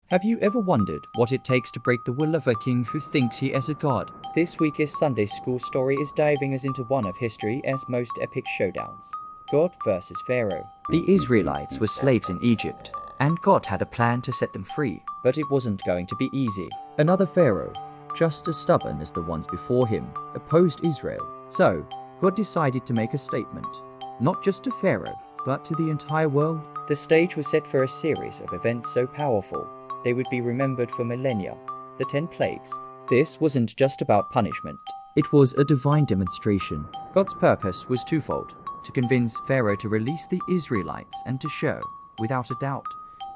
Have you ever wondered what it takes to break the will of a king who thinks he is a god? This week's Sunday school story is diving us into one of history's most epic showdowns. God versus Pharaoh. The Israelites were slaves in Egypt, and God had a plan to set them free. But it wasn't going to be easy. Another Pharaoh, just as stubborn as the ones before him, opposed Israel. So, God decided to make a statement, not just to Pharaoh, but to the entire world. The stage was set for a series of events so powerful they would be remembered for millennia, the 10 plagues. This wasn't just about punishment. It was a divine demonstration. God's purpose was twofold: to convince Pharaoh to release the Israelites and to show, without a doubt,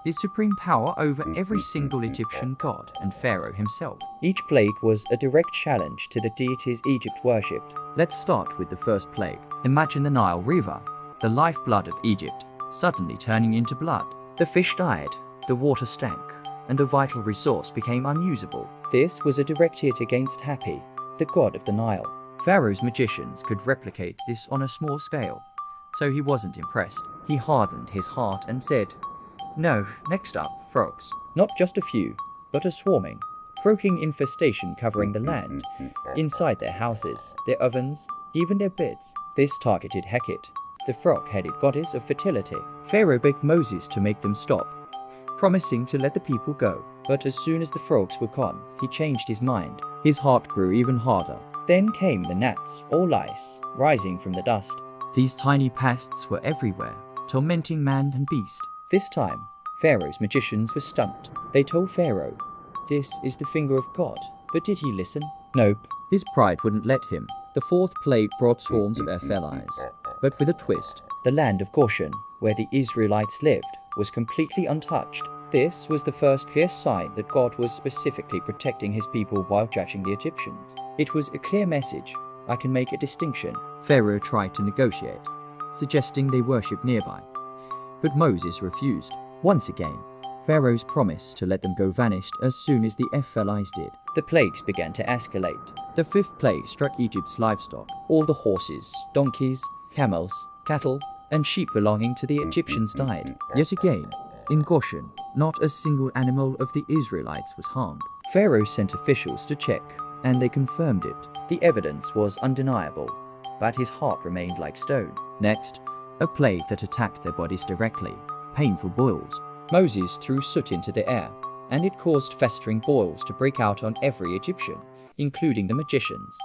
his supreme power over every single Egyptian god and Pharaoh himself. Each plague was a direct challenge to the deities Egypt worshipped. Let's start with the first plague. Imagine the Nile River, the lifeblood of Egypt, suddenly turning into blood. The fish died, the water stank, and a vital resource became unusable. This was a direct hit against Hapi, the god of the Nile. Pharaoh's magicians could replicate this on a small scale, so he wasn't impressed. He hardened his heart and said, "No, next up, frogs." Not just a few, but a swarming, croaking infestation covering the land, inside their houses, their ovens, even their beds. This targeted Heket, the frog-headed goddess of fertility. Pharaoh begged Moses to make them stop, promising to let the people go. But as soon as the frogs were gone, he changed his mind. His heart grew even harder. Then came the gnats, or lice, rising from the dust. These tiny pests were everywhere, tormenting man and beast. This time, Pharaoh's magicians were stumped. They told Pharaoh, "This is the finger of God." But did he listen? Nope. His pride wouldn't let him. The fourth plague brought swarms of Ephelis, but with a twist. The land of Goshen, where the Israelites lived, was completely untouched. This was the first clear sign that God was specifically protecting his people while judging the Egyptians. It was a clear message: I can make a distinction. Pharaoh tried to negotiate, suggesting they worship nearby, but Moses refused. Once again, Pharaoh's promise to let them go vanished as soon as the Ephelis did. The plagues began to escalate. The fifth plague struck Egypt's livestock. All the horses, donkeys, camels, cattle, and sheep belonging to the Egyptians died. Yet again, in Goshen, not a single animal of the Israelites was harmed. Pharaoh sent officials to check, and they confirmed it. The evidence was undeniable, but his heart remained like stone. Next, a plague that attacked their bodies directly: painful boils. Moses threw soot into the air, and it caused festering boils to break out on every Egyptian, including the magicians,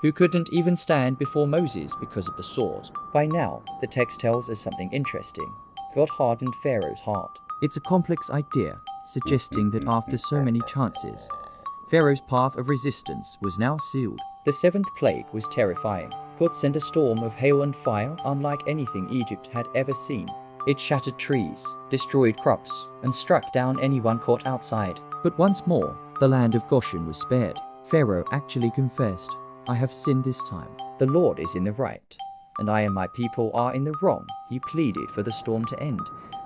who couldn't even stand before Moses because of the sword. By now, the text tells us something interesting. God hardened Pharaoh's heart. It's a complex idea, suggesting that after so many chances, Pharaoh's path of resistance was now sealed. The seventh plague was terrifying. God sent a storm of hail and fire unlike anything Egypt had ever seen. It shattered trees, destroyed crops, and struck down anyone caught outside. But once more, the land of Goshen was spared. Pharaoh actually confessed, "I have sinned this time. The Lord is in the right, and I and my people are in the wrong." He pleaded for the storm to end,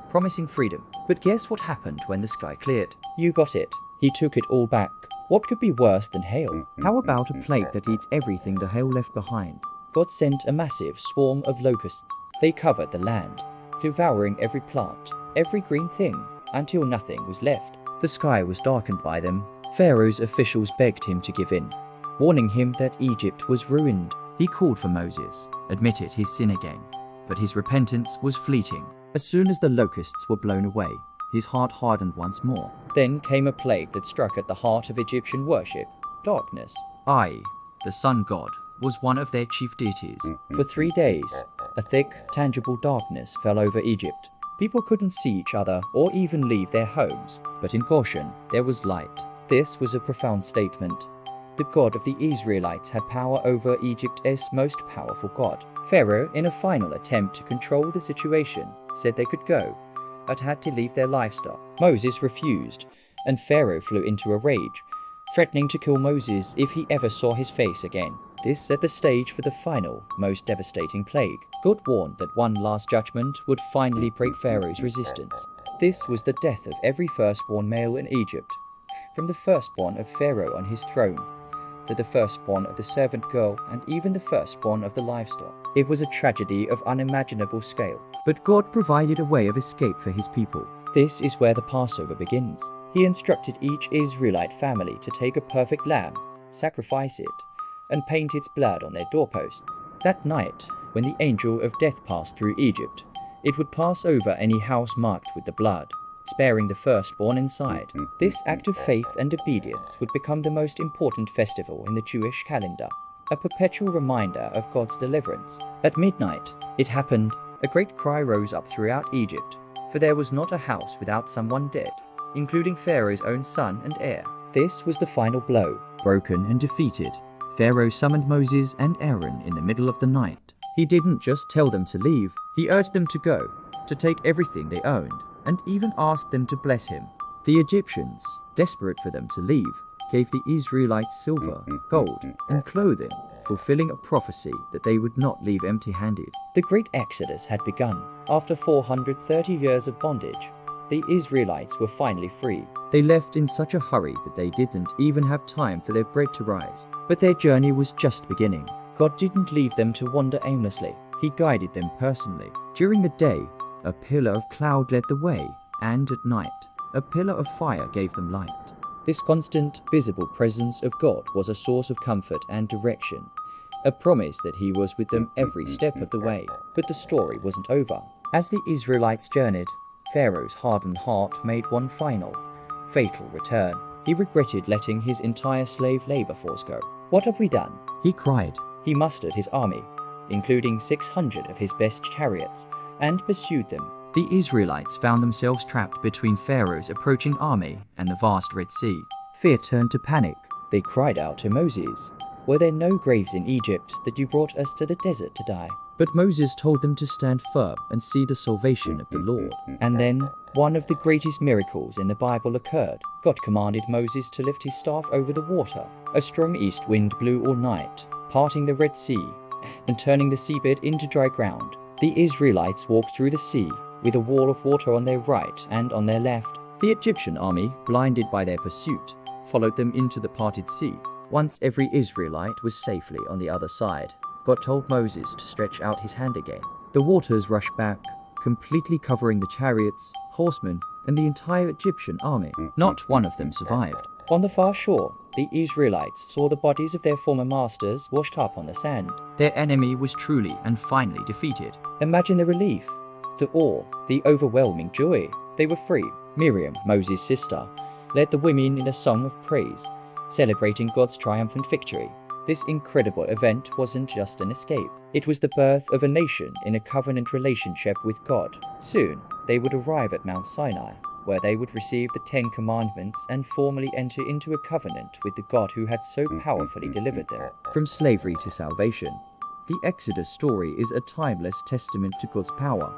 promising freedom. But guess what happened when the sky cleared? You got it. He took it all back. What could be worse than hail? How about a plague that eats everything the hail left behind? God sent a massive swarm of locusts. They covered the land, devouring every plant, every green thing, until nothing was left. The sky was darkened by them. Pharaoh's officials begged him to give in, warning him that Egypt was ruined. He called for Moses, admitted his sin again, but his repentance was fleeting. As soon as the locusts were blown away, his heart hardened once more. Then came a plague that struck at the heart of Egyptian worship: darkness. Ai, the sun god, was one of their chief deities. For 3 days, a thick, tangible darkness fell over Egypt. People couldn't see each other or even leave their homes. But in Goshen, there was light. This was a profound statement. The God of the Israelites had power over Egypt's most powerful god. Pharaoh, in a final attempt to control the situation, said they could go, but had to leave their livestock. Moses refused, and Pharaoh flew into a rage, threatening to kill Moses if he ever saw his face again. This set the stage for the final, most devastating plague. God warned that one last judgment would finally break Pharaoh's resistance. This was the death of every firstborn male in Egypt, from the firstborn of Pharaoh on his throne, to the firstborn of the servant girl, and even the firstborn of the livestock. It was a tragedy of unimaginable scale. But God provided a way of escape for his people. This is where the Passover begins. He instructed each Israelite family to take a perfect lamb, sacrifice it, and paint its blood on their doorposts. That night, when the angel of death passed through Egypt, it would pass over any house marked with the blood, sparing the firstborn inside. This act of faith and obedience would become the most important festival in the Jewish calendar, a perpetual reminder of God's deliverance. At midnight, it happened. A great cry rose up throughout Egypt, for there was not a house without someone dead, including Pharaoh's own son and heir. This was the final blow. Broken and defeated, Pharaoh summoned Moses and Aaron in the middle of the night. He didn't just tell them to leave, he urged them to go, to take everything they owned, and even asked them to bless him. The Egyptians, desperate for them to leave, gave the Israelites silver, gold, and clothing, fulfilling a prophecy that they would not leave empty-handed. The great Exodus had begun. After 430 years of bondage, the Israelites were finally free. They left in such a hurry that they didn't even have time for their bread to rise. But their journey was just beginning. God didn't leave them to wander aimlessly. He guided them personally. During the day, a pillar of cloud led the way, and at night, a pillar of fire gave them light. This constant, visible presence of God was a source of comfort and direction, a promise that He was with them every step of the way. But the story wasn't over. As the Israelites journeyed, Pharaoh's hardened heart made one final, fatal return. He regretted letting his entire slave labor force go. "What have we done?" he cried. He mustered his army, including 600 of his best chariots, and pursued them. The Israelites found themselves trapped between Pharaoh's approaching army and the vast Red Sea. Fear turned to panic. They cried out to Moses, "Were there no graves in Egypt that you brought us to the desert to die?" But Moses told them to stand firm and see the salvation of the Lord. And then, one of the greatest miracles in the Bible occurred. God commanded Moses to lift his staff over the water. A strong east wind blew all night, parting the Red Sea and turning the seabed into dry ground. The Israelites walked through the sea with a wall of water on their right and on their left. The Egyptian army, blinded by their pursuit, followed them into the parted sea. Once every Israelite was safely on the other side, God told Moses to stretch out his hand again. The waters rushed back, completely covering the chariots, horsemen, and the entire Egyptian army. Not one of them survived. On the far shore, the Israelites saw the bodies of their former masters washed up on the sand. Their enemy was truly and finally defeated. Imagine the relief, the awe, the overwhelming joy. They were free. Miriam, Moses' sister, led the women in a song of praise, celebrating God's triumphant victory. This incredible event wasn't just an escape. It was the birth of a nation in a covenant relationship with God. Soon, they would arrive at Mount Sinai, where they would receive the 10 Commandments and formally enter into a covenant with the God who had so powerfully delivered them. From slavery to salvation, the Exodus story is a timeless testament to God's power,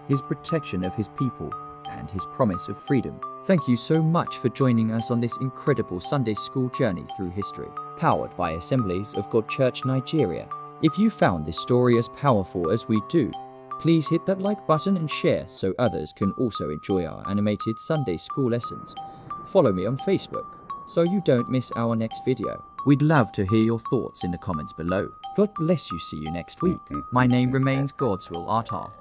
His protection of His people, and His promise of freedom. Thank you so much for joining us on this incredible Sunday school journey through history, powered by Assemblies of God Church Nigeria. If you found this story as powerful as we do, please hit that like button and share so others can also enjoy our animated Sunday school lessons. Follow me on Facebook so you don't miss our next video. We'd love to hear your thoughts in the comments below. God bless you. See you next week. My name remains Godswill Artar.